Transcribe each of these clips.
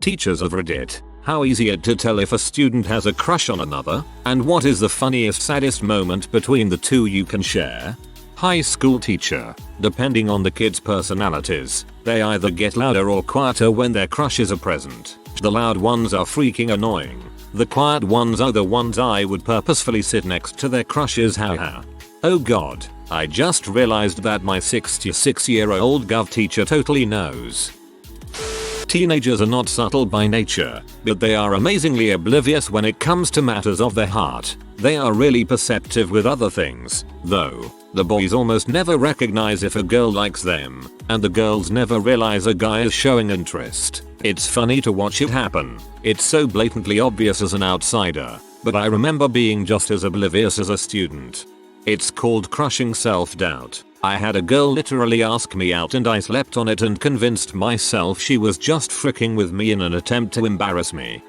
Teachers of Reddit, how easy it to tell if a student has a crush on another, and what is the funniest saddest moment between the two you can share? High school teacher, depending on the kids' personalities, they either get louder or quieter when their crushes are present. The loud ones are freaking annoying. The quiet ones are the ones I would purposefully sit next to their crushes, haha. Oh god, I just realized that my 66-year-old gov teacher totally knows. Teenagers are not subtle by nature, but they are amazingly oblivious when it comes to matters of their heart. They are really perceptive with other things, though. The boys almost never recognize if a girl likes them, and the girls never realize a guy is showing interest. It's funny to watch it happen. It's so blatantly obvious as an outsider, but I remember being just as oblivious as a student. It's called crushing self-doubt. I had a girl literally ask me out and I slept on it and convinced myself she was just fricking with me in an attempt to embarrass me.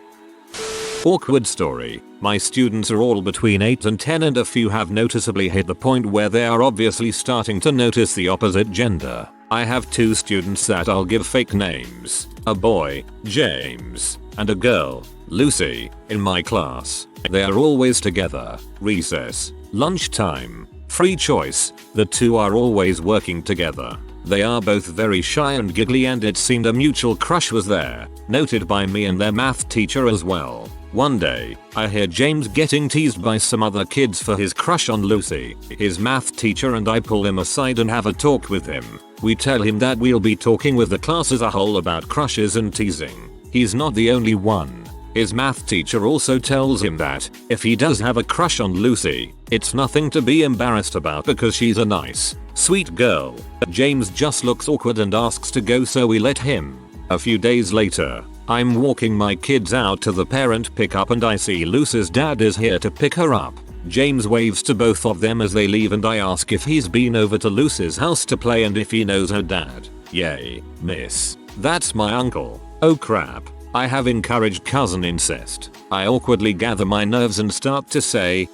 Awkward story. My students are all between 8 and 10 and a few have noticeably hit the point where they are obviously starting to notice the opposite gender. I have 2 students that I'll give fake names. A boy, James, and a girl, Lucy, in my class. They are always together. Recess, lunchtime, free choice, the 2 are always working together. They are both very shy and giggly and it seemed a mutual crush was there, noted by me and their math teacher as well. One day, I hear James getting teased by some other kids for his crush on Lucy, his math teacher, and I pull him aside and have a talk with him. We tell him that we'll be talking with the class as a whole about crushes and teasing. He's not the only one. His math teacher also tells him that, if he does have a crush on Lucy, it's nothing to be embarrassed about because she's a nice, sweet girl. James just looks awkward and asks to go, so we let him. A few days later, I'm walking my kids out to the parent pickup and I see Lucy's dad is here to pick her up. James waves to both of them as they leave and I ask if he's been over to Lucy's house to play and if he knows her dad. Yay, miss. That's my uncle. Oh crap. I have encouraged cousin incest. I awkwardly gather my nerves and start to say,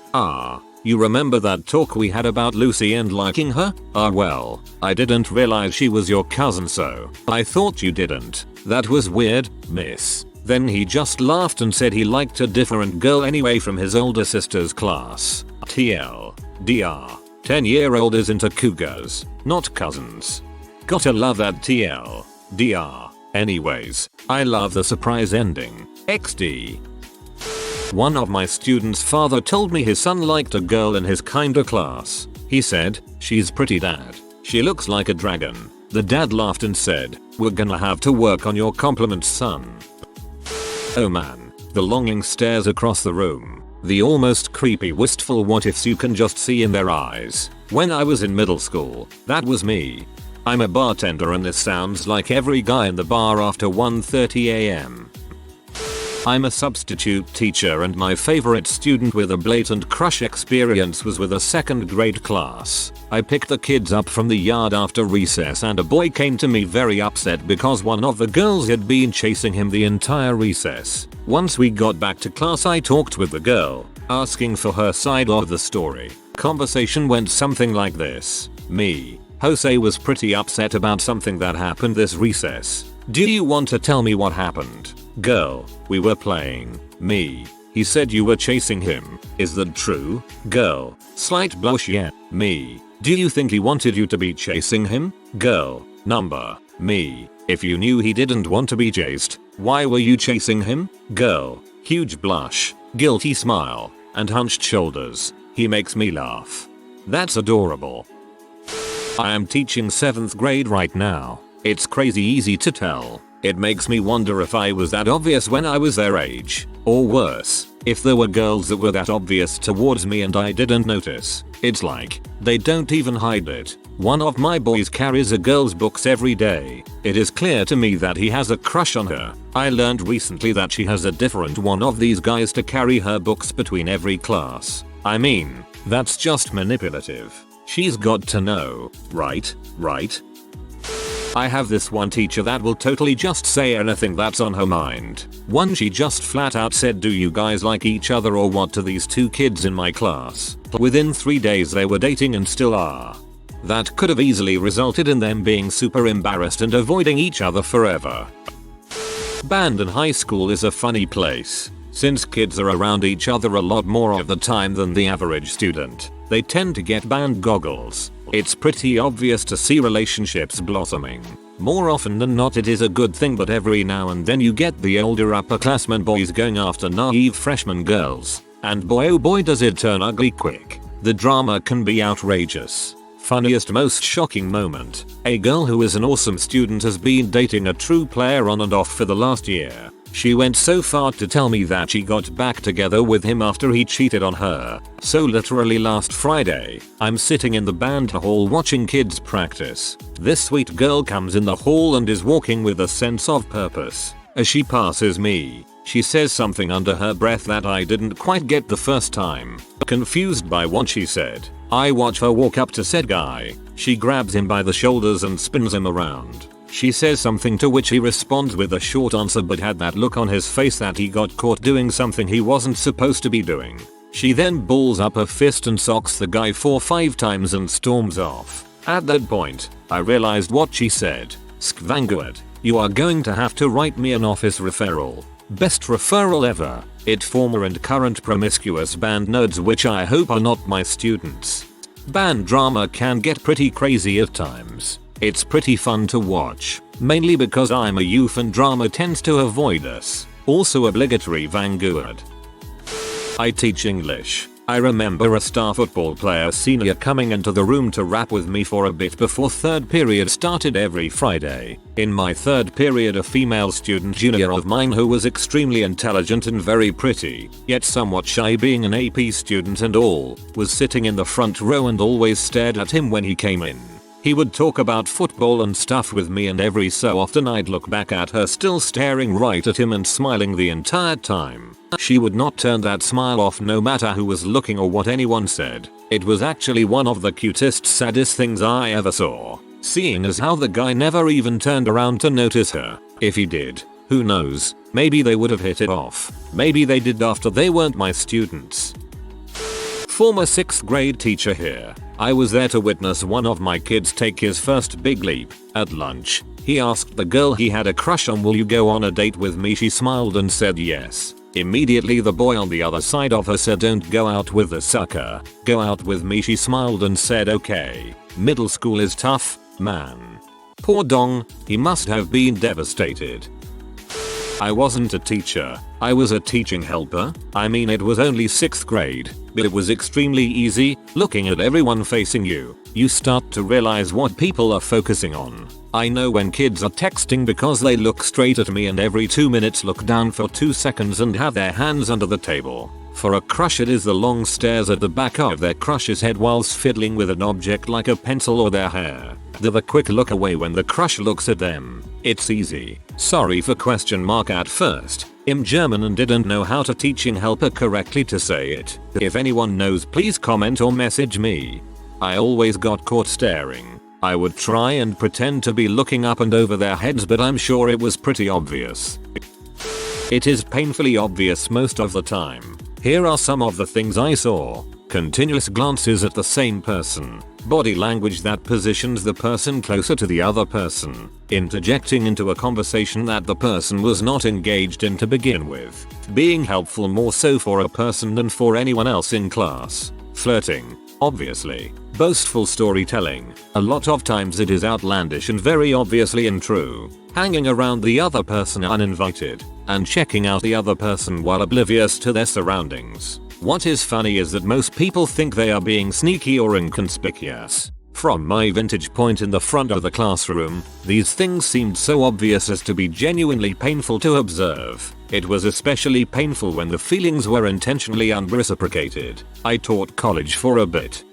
you remember that talk we had about Lucy and liking her? Well, I didn't realize she was your cousin, so I thought you didn't. That was weird, miss. Then he just laughed and said he liked a different girl anyway from his older sister's class. TLDR. 10-year-old is into cougars, not cousins. Gotta love that TLDR. Anyways, I love the surprise ending. XD. One of my students' father told me his son liked a girl in his kinda class. He said, "She's pretty, dad. She looks like a dragon." The dad laughed and said, "We're gonna have to work on your compliments, son." Oh man, the longing stares across the room. The almost creepy wistful what ifs you can just see in their eyes. When I was in middle school, that was me. I'm a bartender and this sounds like every guy in the bar after 1:30 AM. I'm a substitute teacher and my favorite student with a blatant crush experience was with a 2nd grade class. I picked the kids up from the yard after recess and a boy came to me very upset because one of the girls had been chasing him the entire recess. Once we got back to class I talked with the girl, asking for her side of the story. Conversation went something like this. Me, Jose, was pretty upset about something that happened this recess. Do you want to tell me what happened? Girl, we were playing. Me, he said you were chasing him. Is that true? Girl, slight blush, yeah. Me, do you think he wanted you to be chasing him? Girl, number. Me, if you knew he didn't want to be chased, why were you chasing him? Girl, huge blush, guilty smile, and hunched shoulders. He makes me laugh. That's adorable. I am teaching 7th grade right now. It's crazy easy to tell. It makes me wonder if I was that obvious when I was their age. Or worse, if there were girls that were that obvious towards me and I didn't notice. It's like, they don't even hide it. One of my boys carries a girl's books every day. It is clear to me that he has a crush on her. I learned recently that she has a different one of these guys to carry her books between every class. I mean, that's just manipulative. She's got to know, right? I have this one teacher that will totally just say anything that's on her mind. One, she just flat out said, "Do you guys like each other or what?" to these 2 kids in my class. Within 3 days they were dating and still are. That could have easily resulted in them being super embarrassed and avoiding each other forever. Band in high school is a funny place. Since kids are around each other a lot more of the time than the average student, they tend to get band goggles. It's pretty obvious to see relationships blossoming. More often than not it is a good thing, but every now and then you get the older upperclassmen boys going after naive freshman girls. And boy oh boy does it turn ugly quick. The drama can be outrageous. Funniest most shocking moment. A girl who is an awesome student has been dating a true player on and off for the last year. She went so far to tell me that she got back together with him after he cheated on her. So literally last Friday, I'm sitting in the band hall watching kids practice. This sweet girl comes in the hall and is walking with a sense of purpose. As she passes me, she says something under her breath that I didn't quite get the first time. Confused by what she said, I watch her walk up to said guy. She grabs him by the shoulders and spins him around. She says something to which he responds with a short answer, but had that look on his face that he got caught doing something he wasn't supposed to be doing. She then balls up her fist and socks the guy 4-5 times and storms off. At that point, I realized what she said. Skvanguard, you are going to have to write me an office referral. Best referral ever. It former and current promiscuous band nerds, which I hope are not my students. Band drama can get pretty crazy at times. It's pretty fun to watch, mainly because I'm a youth and drama tends to avoid us. Also obligatory Vanguard. I teach English. I remember a star football player senior coming into the room to rap with me for a bit before third period started every Friday. In my third period, a female student junior of mine who was extremely intelligent and very pretty, yet somewhat shy being an AP student and all, was sitting in the front row and always stared at him when he came in. He would talk about football and stuff with me, and every so often I'd look back at her still staring right at him and smiling the entire time. She would not turn that smile off no matter who was looking or what anyone said. It was actually one of the cutest, saddest things I ever saw. Seeing as how the guy never even turned around to notice her. If he did, who knows, maybe they would have hit it off. Maybe they did after they weren't my students. Former 6th grade teacher here. I was there to witness one of my kids take his first big leap. At lunch, he asked the girl he had a crush on, "Will you go on a date with me?" She smiled and said yes. Immediately the boy on the other side of her said, "Don't go out with the sucker. Go out with me." She smiled and said okay. Middle school is tough, man. Poor Dong, he must have been devastated. I wasn't a teacher, I was a teaching helper. I mean, it was only 6th grade, but it was extremely easy. Looking at everyone facing you, you start to realize what people are focusing on. I know when kids are texting because they look straight at me and every 2 minutes look down for 2 seconds and have their hands under the table. For a crush, it is the long stares at the back of their crush's head whilst fiddling with an object like a pencil or their hair. The quick look away when the crush looks at them. It's easy. Sorry for question mark at first. I'm German and didn't know how to teaching helper correctly to say it. If anyone knows, please comment or message me. I always got caught staring. I would try and pretend to be looking up and over their heads, but I'm sure it was pretty obvious. It is painfully obvious most of the time. Here are some of the things I saw. Continuous glances at the same person. Body language that positions the person closer to the other person. Interjecting into a conversation that the person was not engaged in to begin with. Being helpful more so for a person than for anyone else in class. Flirting. Obviously. Boastful storytelling. A lot of times it is outlandish and very obviously untrue. Hanging around the other person uninvited. And checking out the other person while oblivious to their surroundings. What is funny is that most people think they are being sneaky or inconspicuous. From my vantage point in the front of the classroom, these things seemed so obvious as to be genuinely painful to observe. It was especially painful when the feelings were intentionally unreciprocated. I taught college for a bit.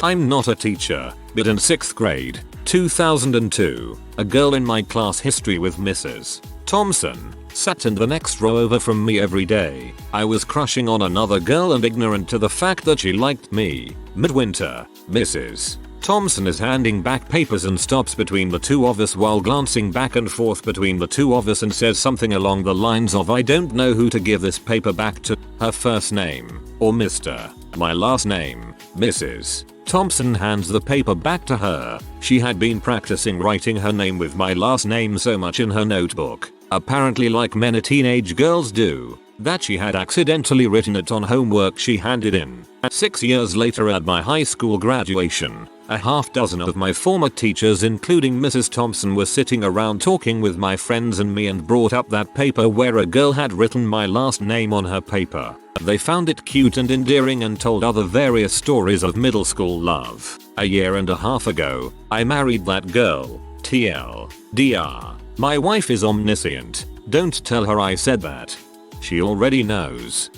I'm not a teacher, but in 6th grade, 2002, a girl in my class history with Mrs. Thompson sat in the next row over from me every day. I was crushing on another girl and ignorant to the fact that she liked me. Midwinter, Mrs. Thompson is handing back papers and stops between the two of us while glancing back and forth between the two of us and says something along the lines of, "I don't know who to give this paper back to, her first name, or Mr. My last name." Mrs. Thompson hands the paper back to her. She had been practicing writing her name with my last name so much in her notebook. apparently like many teenage girls do, that she had accidentally written it on homework she handed in. 6 years later at my high school graduation, a half dozen of my former teachers including Mrs. Thompson were sitting around talking with my friends and me and brought up that paper where a girl had written my last name on her paper. They found it cute and endearing and told other various stories of middle school love. A year and a half ago, I married that girl. TLDR. My wife is omniscient. Don't tell her I said that. She already knows.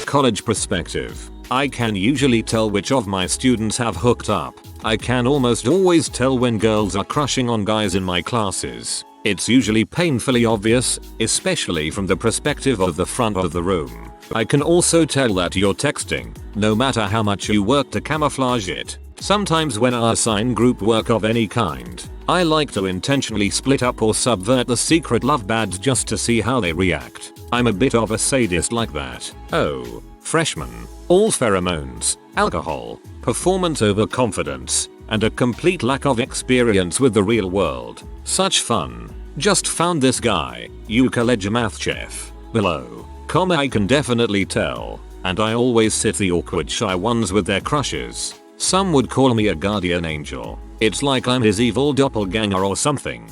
College perspective. I can usually tell which of my students have hooked up. I can almost always tell when girls are crushing on guys in my classes. It's usually painfully obvious, especially from the perspective of the front of the room. I can also tell that you're texting, no matter how much you work to camouflage it. Sometimes when I assign group work of any kind, I like to intentionally split up or subvert the secret love badge just to see how they react. I'm a bit of a sadist like that. Oh, freshman. All pheromones, alcohol, performance over confidence, and a complete lack of experience with the real world. Such fun. Just found this guy, college math chef. Below. I can definitely tell. And I always sit the awkward shy ones with their crushes. Some would call me a guardian angel. It's like I'm his evil doppelganger or something.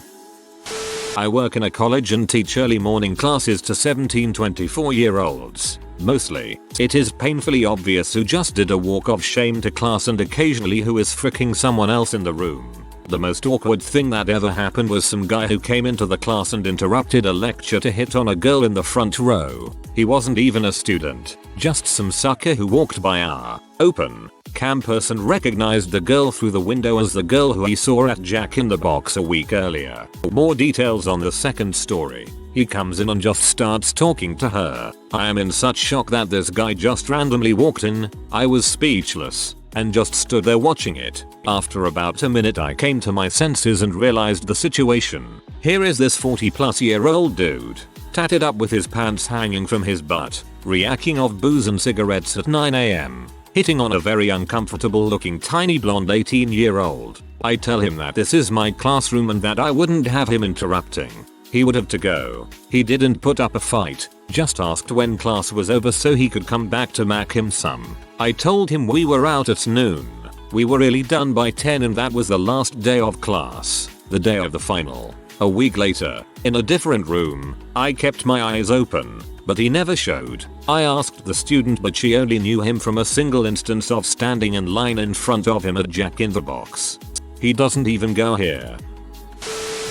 I work in a college and teach early morning classes to 17-24-year-olds. Mostly, it is painfully obvious who just did a walk of shame to class and occasionally who is fricking someone else in the room. The most awkward thing that ever happened was some guy who came into the class and interrupted a lecture to hit on a girl in the front row. He wasn't even a student, just some sucker who walked by our open campus and recognized the girl through the window as the girl who he saw at Jack in the Box a week earlier. More details on the second story. He comes in and just starts talking to her. I am in such shock that this guy just randomly walked in. I was speechless and just stood there watching it. After about a minute I came to my senses and realized the situation. Here is this 40-plus-year-old dude, tatted up with his pants hanging from his butt, reacting off booze and cigarettes at 9 AM, hitting on a very uncomfortable looking tiny blonde 18-year-old. I tell him that this is my classroom and that I wouldn't have him interrupting. He would have to go. He didn't put up a fight, just asked when class was over so he could come back to mac him some. I told him we were out at noon. We were really done by 10 and that was the last day of class, the day of the final. A week later, in a different room, I kept my eyes open, but he never showed. I asked the student but she only knew him from a single instance of standing in line in front of him at Jack in the Box. He doesn't even go here.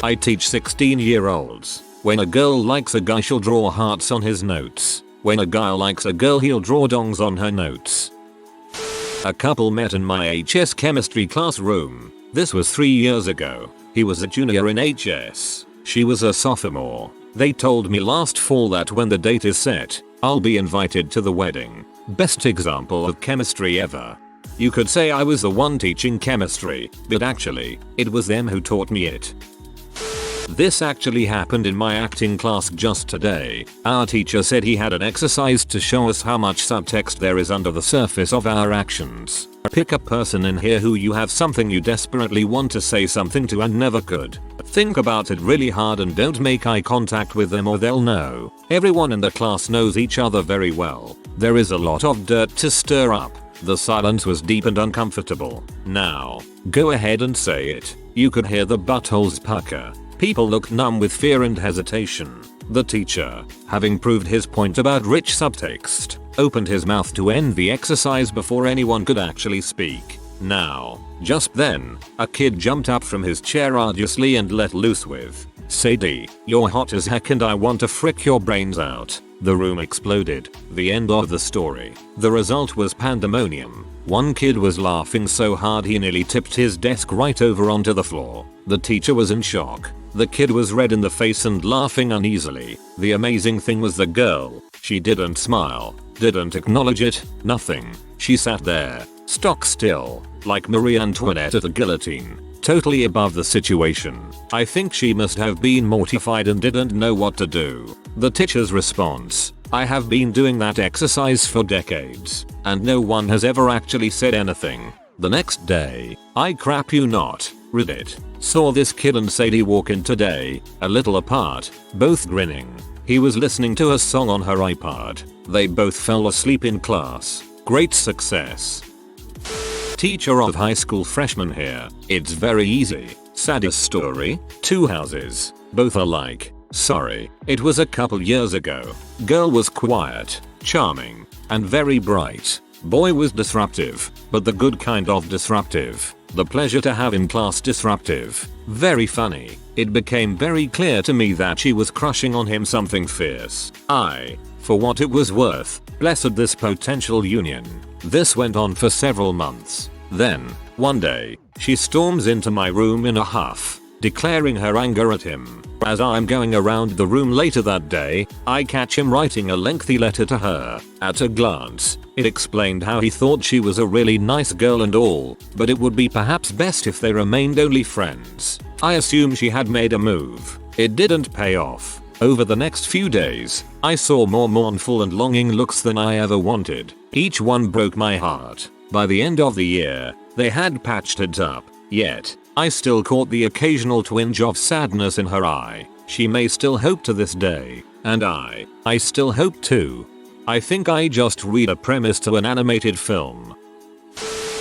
I teach 16-year-olds. When a girl likes a guy she'll draw hearts on his notes. When a guy likes a girl he'll draw dongs on her notes. A couple met in my HS chemistry classroom. This was 3 years ago. He was a junior in HS. She was a sophomore. They told me last fall that when the date is set, I'll be invited to the wedding. Best example of chemistry ever. You could say I was the one teaching chemistry, but actually, it was them who taught me it. This actually happened in my acting class just today. Our teacher said he had an exercise to show us how much subtext there is under the surface of our actions. Pick a person in here who you have something you desperately want to say something to and never could. Think about it really hard and don't make eye contact with them or they'll know. Everyone in the class knows each other very well. There is a lot of dirt to stir up. The silence was deep and uncomfortable. Now, go ahead and say it. You could hear the buttholes pucker. People looked numb with fear and hesitation. The teacher, having proved his point about rich subtext, opened his mouth to end the exercise before anyone could actually speak. Now, just then, a kid jumped up from his chair arduously and let loose with, "Sadie, you're hot as heck and I want to frick your brains out." The room exploded. The end of the story. The result was pandemonium. One kid was laughing so hard he nearly tipped his desk right over onto the floor. The teacher was in shock. The kid was red in the face and laughing uneasily. The amazing thing was the girl. She didn't smile, didn't acknowledge it, nothing. She sat there, stock still, like Marie Antoinette at the guillotine, totally above the situation. I think she must have been mortified and didn't know what to do. The teacher's response: "I have been doing that exercise for decades, and no one has ever actually said anything." The next day, I crap you not, Reddit. Saw this kid and Sadie walk in today, a little apart, both grinning. He was listening to a song on her iPod. They both fell asleep in class. Great success. Teacher of high school freshman here. It's very easy. Saddest story. 2 houses. Both alike. Sorry. It was a couple years ago. Girl was quiet, charming, and very bright. Boy was disruptive, but the good kind of disruptive. The pleasure to have in class disruptive. Very funny. It became very clear to me that she was crushing on him something fierce. For what it was worth, blessed this potential union. This went on for several months. Then, one day, she storms into my room in a huff, declaring her anger at him. As I'm going around the room later that day, I catch him writing a lengthy letter to her. At a glance, it explained how he thought she was a really nice girl and all, but it would be perhaps best if they remained only friends. I assume she had made a move. It didn't pay off. Over the next few days, I saw more mournful and longing looks than I ever wanted. Each one broke my heart. By the end of the year, they had patched it up, yet I still caught the occasional twinge of sadness in her eye. She may still hope to this day, and I still hope too. I think I just read a premise to an animated film.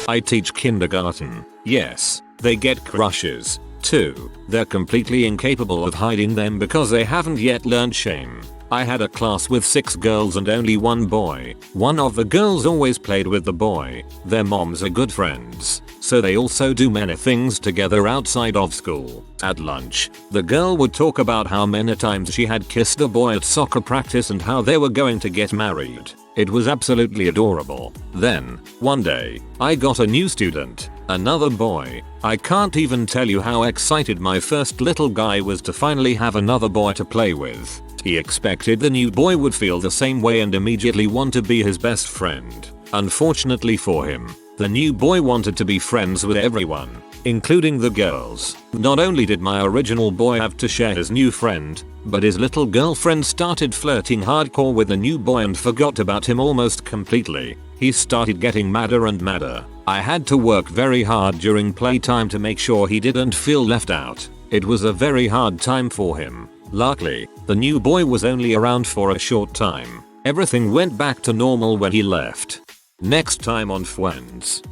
I teach kindergarten. Yes, they get crushes, too. They're completely incapable of hiding them because they haven't yet learned shame. I had a class with 6 girls and only 1 boy. One of the girls always played with the boy. Their moms are good friends, so they also do many things together outside of school. At lunch, the girl would talk about how many times she had kissed a boy at soccer practice and how they were going to get married. It was absolutely adorable. Then, one day, I got a new student, another boy. I can't even tell you how excited my first little guy was to finally have another boy to play with. He expected the new boy would feel the same way and immediately want to be his best friend. Unfortunately for him, the new boy wanted to be friends with everyone, including the girls. Not only did my original boy have to share his new friend, but his little girlfriend started flirting hardcore with the new boy and forgot about him almost completely. He started getting madder and madder. I had to work very hard during playtime to make sure he didn't feel left out. It was a very hard time for him. Luckily, the new boy was only around for a short time. Everything went back to normal when he left. Next time on Friends.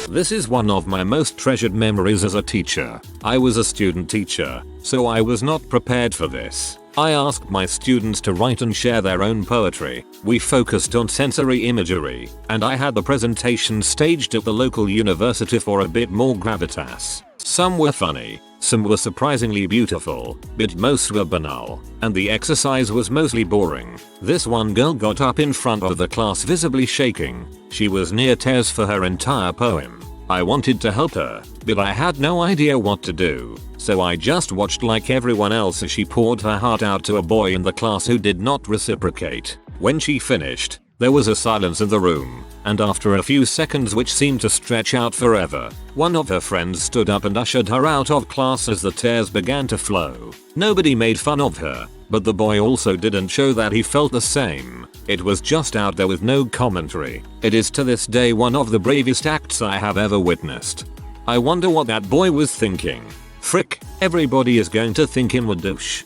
This is one of my most treasured memories as a teacher. I was a student teacher, so I was not prepared for this. I asked my students to write and share their own poetry. We focused on sensory imagery, and I had the presentation staged at the local university for a bit more gravitas. Some were funny, some were surprisingly beautiful, but most were banal, and the exercise was mostly boring. This one girl got up in front of the class visibly shaking. She was near tears for her entire poem. I wanted to help her, but I had no idea what to do, so I just watched like everyone else as she poured her heart out to a boy in the class who did not reciprocate. When she finished, there was a silence in the room, and after a few seconds which seemed to stretch out forever, one of her friends stood up and ushered her out of class as the tears began to flow. Nobody made fun of her, but the boy also didn't show that he felt the same. It was just out there with no commentary. It is to this day one of the bravest acts I have ever witnessed. I wonder what that boy was thinking. Frick, everybody is going to think him a douche.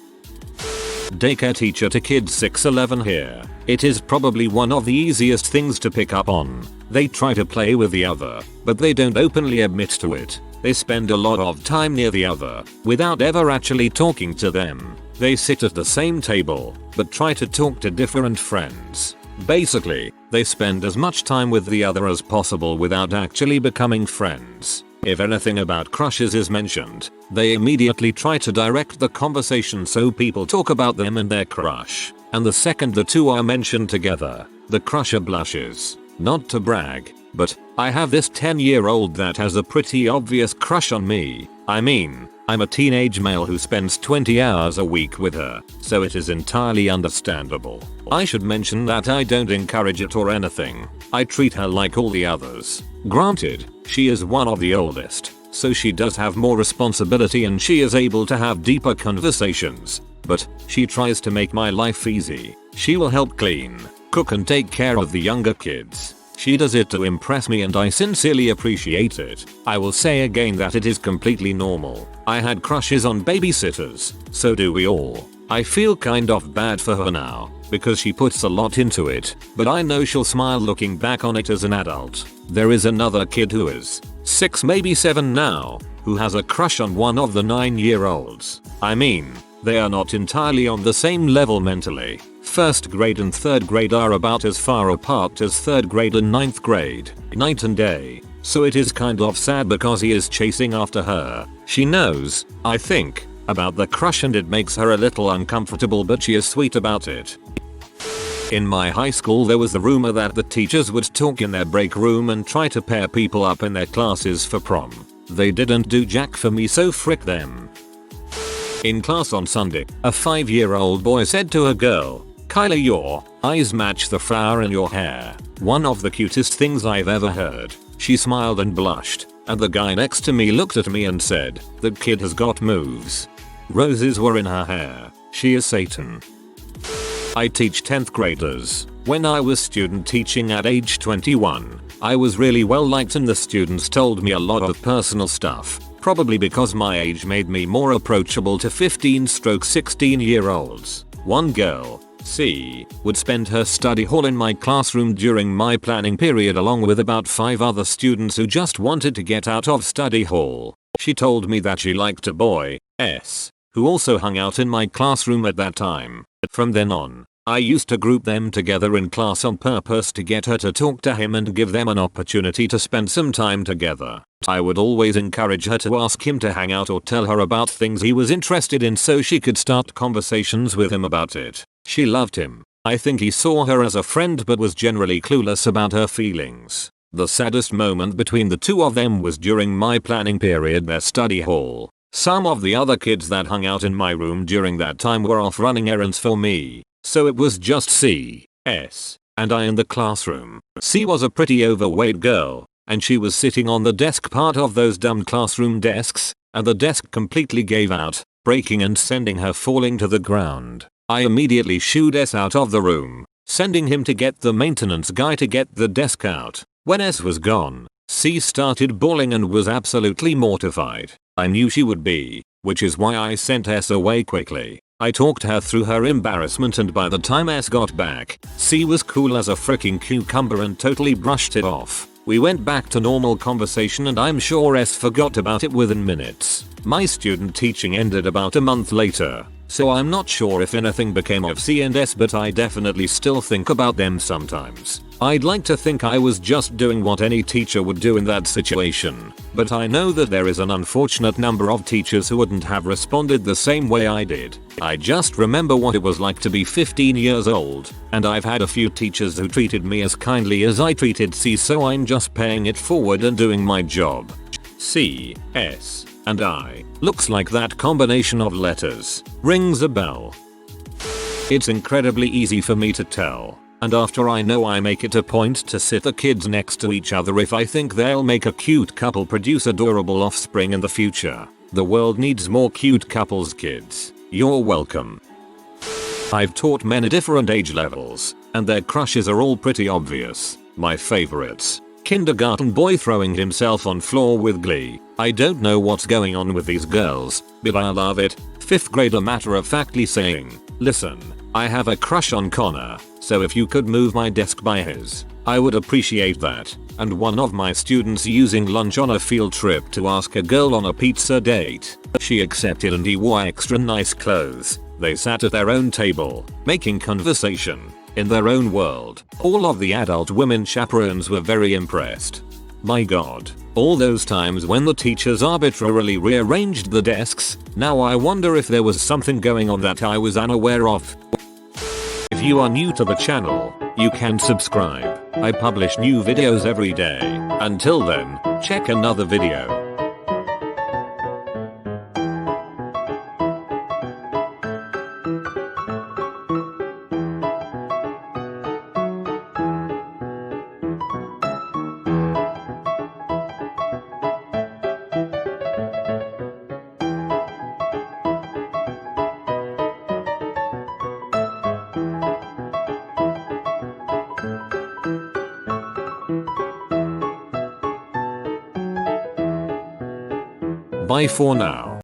Daycare teacher to kids 6-11 here. It is probably one of the easiest things to pick up on. They try to play with the other, but they don't openly admit to it. They spend a lot of time near the other, without ever actually talking to them. They sit at the same table, but try to talk to different friends. Basically, they spend as much time with the other as possible without actually becoming friends. If anything about crushes is mentioned, they immediately try to direct the conversation so people talk about them and their crush. And the second the two are mentioned together, the crusher blushes. Not to brag, but I have this 10-year-old that has a pretty obvious crush on me. I mean, I'm a teenage male who spends 20 hours a week with her, so it is entirely understandable. I should mention that I don't encourage it or anything. I treat her like all the others. Granted, she is one of the oldest, so she does have more responsibility and she is able to have deeper conversations. But she tries to make my life easy. She will help clean, cook and take care of the younger kids. She does it to impress me and I sincerely appreciate it. I will say again that it is completely normal. I had crushes on babysitters, so do we all. I feel kind of bad for her now, because she puts a lot into it, but I know she'll smile looking back on it as an adult. There is another kid who is 6 maybe 7 now, who has a crush on one of the 9-year-olds. I mean, they are not entirely on the same level mentally. 1st grade and 3rd grade are about as far apart as 3rd grade and 9th grade, night and day. So it is kind of sad because he is chasing after her. She knows, I think, about the crush and it makes her a little uncomfortable, but she is sweet about it. In my high school there was the rumor that the teachers would talk in their break room and try to pair people up in their classes for prom. They didn't do jack for me, so frick them. In class on Sunday, a 5-year-old boy said to a girl, "Kyla, your eyes match the flower in your hair." One of the cutest things I've ever heard. She smiled and blushed, and the guy next to me looked at me and said, "That kid has got moves." Roses were in her hair. She is Satan. I teach 10th graders. When I was student teaching at age 21, I was really well liked and the students told me a lot of personal stuff, probably because my age made me more approachable to 15-16-year-olds. One girl, C, would spend her study hall in my classroom during my planning period along with about 5 other students who just wanted to get out of study hall. She told me that she liked a boy, S, who also hung out in my classroom at that time. From then on, I used to group them together in class on purpose to get her to talk to him and give them an opportunity to spend some time together. I would always encourage her to ask him to hang out or tell her about things he was interested in so she could start conversations with him about it. She loved him. I think he saw her as a friend but was generally clueless about her feelings. The saddest moment between the two of them was during my planning period, their study hall. Some of the other kids that hung out in my room during that time were off running errands for me, so it was just C, S, and I in the classroom. C was a pretty overweight girl, and she was sitting on the desk part of those dumb classroom desks, and the desk completely gave out, breaking and sending her falling to the ground. I immediately shooed S out of the room, sending him to get the maintenance guy to get the desk out. When S was gone, C started bawling and was absolutely mortified. I knew she would be, which is why I sent S away quickly. I talked her through her embarrassment and by the time S got back, C was cool as a freaking cucumber and totally brushed it off. We went back to normal conversation and I'm sure S forgot about it within minutes. My student teaching ended about a month later, so I'm not sure if anything became of C and S, but I definitely still think about them sometimes. I'd like to think I was just doing what any teacher would do in that situation, but I know that there is an unfortunate number of teachers who wouldn't have responded the same way I did. I just remember what it was like to be 15 years old, and I've had a few teachers who treated me as kindly as I treated C, so I'm just paying it forward and doing my job. C, S, and I. Looks like that combination of letters rings a bell. It's incredibly easy for me to tell. And after I know, I make it a point to sit the kids next to each other if I think they'll make a cute couple, produce adorable offspring in the future. The world needs more cute couples, kids. You're welcome. I've taught men at different age levels, and their crushes are all pretty obvious. My favorites. Kindergarten boy throwing himself on floor with glee. I don't know what's going on with these girls, but I love it. 5th grader matter-of-factly saying, "Listen, I have a crush on Connor, so if you could move my desk by his, I would appreciate that." And one of my students using lunch on a field trip to ask a girl on a pizza date. She accepted and he wore extra nice clothes. They sat at their own table, making conversation, in their own world. All of the adult women chaperones were very impressed. My god, all those times when the teachers arbitrarily rearranged the desks, now I wonder if there was something going on that I was unaware of. If you are new to the channel, you can subscribe. I publish new videos every day. Until then, check another video. Bye for now.